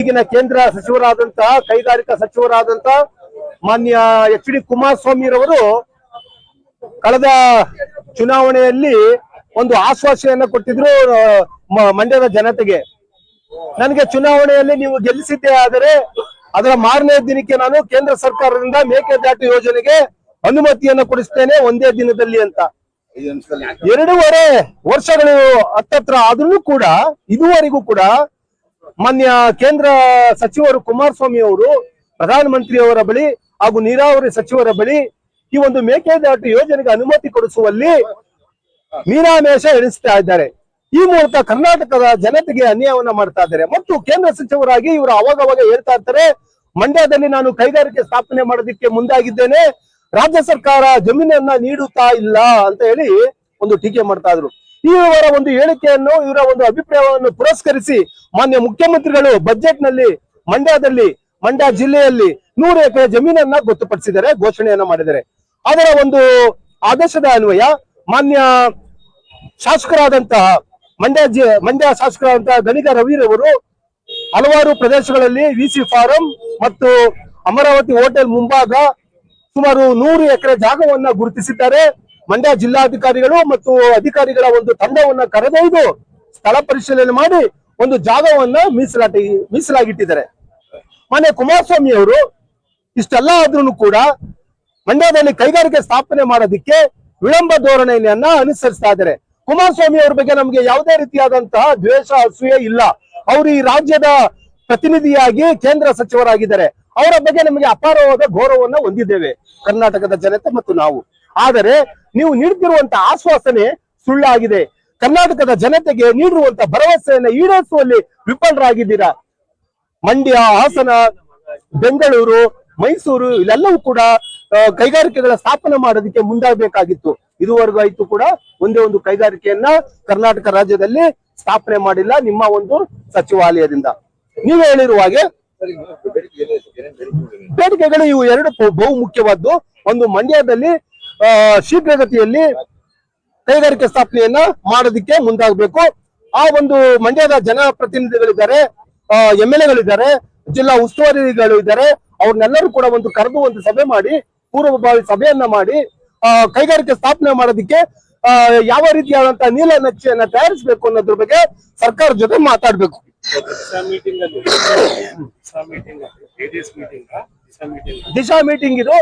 ಈಗಿನ ಕೇಂದ್ರ ಸಚಿವರಾದಂತಹ ಕೈಗಾರಿಕಾ ಸಚಿವರಾದಂತಹ ಮಾನ್ಯ ಎಚ್ ಡಿ ಕುಮಾರಸ್ವಾಮಿ ರವರು ಕಳೆದ ಚುನಾವಣೆಯಲ್ಲಿ ಒಂದು ಆಶ್ವಾಸನೆಯನ್ನ ಕೊಟ್ಟಿದ್ರು ಮಂಡ್ಯದ ಜನತೆಗೆ. ನನಗೆ ಚುನಾವಣೆಯಲ್ಲಿ ನೀವು ಗೆಲ್ಲಿಸಿದ್ದೇ ಆದರೆ ಅದರ ಮಾರನೇ ದಿನಕ್ಕೆ ನಾನು ಕೇಂದ್ರ ಸರ್ಕಾರದಿಂದ ಮೇಕೆದಾಟು ಯೋಜನೆಗೆ ಅನುಮತಿಯನ್ನು ಕೊಡಿಸ್ತೇನೆ ಒಂದೇ ದಿನದಲ್ಲಿ ಅಂತ. 2.5 ವರ್ಷಗಳು ಹತ್ತತ್ರ ಆದ್ರೂ ಕೂಡ ಇದುವರೆಗೂ ಕೂಡ ಮಾನ್ಯ ಕೇಂದ್ರ ಸಚಿವರು ಕುಮಾರಸ್ವಾಮಿ ಅವರು ಪ್ರಧಾನಮಂತ್ರಿಯವರ ಬಳಿ ಹಾಗೂ ನೀರಾವರಿ ಸಚಿವರ ಬಳಿ ಈ ಒಂದು ಮೇಕೆದಾಟು ಯೋಜನೆಗೆ ಅನುಮತಿ ಕೊಡಿಸುವಲ್ಲಿ ಮೀನಾಮೇಷ ಎಣಿಸ್ತಾ ಇದ್ದಾರೆ. ಈ ಮೂಲಕ ಕರ್ನಾಟಕದ ಜನತೆಗೆ ಅನ್ಯಾಯವನ್ನ ಮಾಡ್ತಾ ಇದ್ದಾರೆ. ಮತ್ತು ಕೇಂದ್ರ ಸಚಿವರಾಗಿ ಇವರು ಅವಾಗವಾಗ ಹೇಳ್ತಾ ಇರ್ತಾರೆ, ಮಂಡ್ಯದಲ್ಲಿ ನಾನು ಕೈಗಾರಿಕೆ ಸ್ಥಾಪನೆ ಮಾಡೋದಕ್ಕೆ ಮುಂದಾಗಿದ್ದೇನೆ, ರಾಜ್ಯ ಸರ್ಕಾರ ಜಮೀನನ್ನ ನೀಡುತ್ತಾ ಇಲ್ಲ ಅಂತ ಹೇಳಿ ಒಂದು ಟೀಕೆ ಮಾಡ್ತಾ ಇದ್ರು. ಇವರ ಒಂದು ಹೇಳಿಕೆಯನ್ನು, ಇವರ ಒಂದು ಅಭಿಪ್ರಾಯವನ್ನು ಪುರಸ್ಕರಿಸಿ ಮಾನ್ಯ ಮುಖ್ಯಮಂತ್ರಿಗಳು ಬಜೆಟ್ ನಲ್ಲಿ ಮಂಡ್ಯ ಜಿಲ್ಲೆಯಲ್ಲಿ 100 ಎಕರೆ ಜಮೀನನ್ನ ಗೊತ್ತುಪಡಿಸಿದ್ದಾರೆ, ಘೋಷಣೆಯನ್ನ ಮಾಡಿದ್ದಾರೆ. ಅದರ ಒಂದು ಆದೇಶದ ಅನ್ವಯ ಮಾನ್ಯ ಶಾಸಕರಾದಂತಹ ಮಂಡ್ಯ ಶಾಸಕರಾದಂತಹ ಗಣಿಗ ರವಿರವರು ಹಲವಾರು ಪ್ರದೇಶಗಳಲ್ಲಿ ವಿಸಿ ಫಾರಂ ಮತ್ತು ಅಮರಾವತಿ ಹೋಟೆಲ್ ಮುಂಭಾಗ ಸುಮಾರು 100 ಎಕರೆ ಜಾಗವನ್ನ ಗುರುತಿಸಿದ್ದಾರೆ. ಮಂಡ್ಯ ಜಿಲ್ಲಾಧಿಕಾರಿಗಳು ಮತ್ತು ಅಧಿಕಾರಿಗಳ ಒಂದು ತಂಡವನ್ನ ಕರೆದೊಯ್ದು ಸ್ಥಳ ಪರಿಶೀಲನೆ ಮಾಡಿ ಒಂದು ಜಾಗವನ್ನ ಮೀಸಲಾಗಿಟ್ಟಿದ್ದಾರೆ. ಮಾನ್ಯ ಕುಮಾರಸ್ವಾಮಿ ಅವರು ಇಷ್ಟೆಲ್ಲ ಆದ್ರೂ ಕೂಡ ಮಂಡ್ಯದಲ್ಲಿ ಕೈಗಾರಿಕೆ ಸ್ಥಾಪನೆ ಮಾಡೋದಿಕ್ಕೆ ವಿಳಂಬ ಧೋರಣೆಯನ್ನ ಅನುಸರಿಸ್ತಾ ಇದ್ದಾರೆ. ಕುಮಾರಸ್ವಾಮಿ ಅವರ ಬಗ್ಗೆ ನಮಗೆ ಯಾವುದೇ ರೀತಿಯಾದಂತಹ ದ್ವೇಷ ಅಸೂಯೆ ಇಲ್ಲ. ಅವರು ಈ ರಾಜ್ಯದ ಪ್ರತಿನಿಧಿಯಾಗಿ ಕೇಂದ್ರ ಸಚಿವರಾಗಿದ್ದಾರೆ. ಅವರ ಬಗ್ಗೆ ನಮಗೆ ಅಪಾರವಾದ ಗೌರವವನ್ನ ಹೊಂದಿದ್ದೇವೆ ಕರ್ನಾಟಕದ ಜನತೆ ಮತ್ತು ನಾವು. ಆದರೆ ನೀವು ನೀಡುತ್ತಿರುವಂತಹ ಆಶ್ವಾಸನೆ ಸುಳ್ಳಾಗಿದೆ. ಕರ್ನಾಟಕದ ಜನತೆಗೆ ನೀಡಿರುವಂತಹ ಭರವಸೆಯನ್ನು ಈಡೇರಿಸುವಲ್ಲಿ ವಿಫಲರಾಗಿದ್ದೀರಾ. ಮಂಡ್ಯ, ಹಾಸನ, ಬೆಂಗಳೂರು, ಮೈಸೂರು ಇಲ್ಲೆಲ್ಲವೂ ಕೂಡ ಕೈಗಾರಿಕೆಗಳ ಸ್ಥಾಪನೆ ಮಾಡೋದಕ್ಕೆ ಮುಂದಾಗಬೇಕಾಗಿತ್ತು. ಇದುವರೆಗೂ ಆಯ್ತು ಕೂಡ ಒಂದೇ ಒಂದು ಕೈಗಾರಿಕೆಯನ್ನ ಕರ್ನಾಟಕ ರಾಜ್ಯದಲ್ಲಿ ಸ್ಥಾಪನೆ ಮಾಡಿಲ್ಲ ನಿಮ್ಮ ಒಂದು ಸಚಿವಾಲಯದಿಂದ. ನೀವು ಹೇಳಿರುವ ಹಾಗೆ ಬೇಡಿಕೆಗಳು ಇವು 2 ಬಹು ಮುಖ್ಯವಾದ್ದು. ಒಂದು, ಮಂಡ್ಯದಲ್ಲಿ ಶೀಘ್ರಗತಿಯಲ್ಲಿ ಕೈಗಾರಿಕೆ ಸ್ಥಾಪನೆಯನ್ನ ಮಾಡೋದಕ್ಕೆ ಮುಂದಾಗಬೇಕು. ಆ ಒಂದು ಮಂಡ್ಯದ ಜನಪ್ರತಿನಿಧಿಗಳಿದ್ದಾರೆ, MLA-ಗಳಿದ್ದಾರೆ, ಜಿಲ್ಲಾ ಉಸ್ತುವಾರಿಗಳು ಇದ್ದಾರೆ. ಅವ್ರನ್ನೆಲ್ಲರೂ ಕೂಡ ಒಂದು ಕರೆದು ಒಂದು ಸಭೆ ಮಾಡಿ, ಪೂರ್ವಭಾವಿ ಸಭೆಯನ್ನ ಮಾಡಿ ಕೈಗಾರಿಕೆ ಸ್ಥಾಪನೆ ಮಾಡೋದಕ್ಕೆ ಯಾವ ರೀತಿಯಾದಂತಹ ನೀಲನಕ್ಷೆಯನ್ನ ತಯಾರಿಸಬೇಕು ಅನ್ನೋದ್ರ ಬಗ್ಗೆ ಸರ್ಕಾರ ಜೊತೆ ಮಾತಾಡ್ಬೇಕು. ದಿಶಾ ಮೀಟಿಂಗ್ ಇದು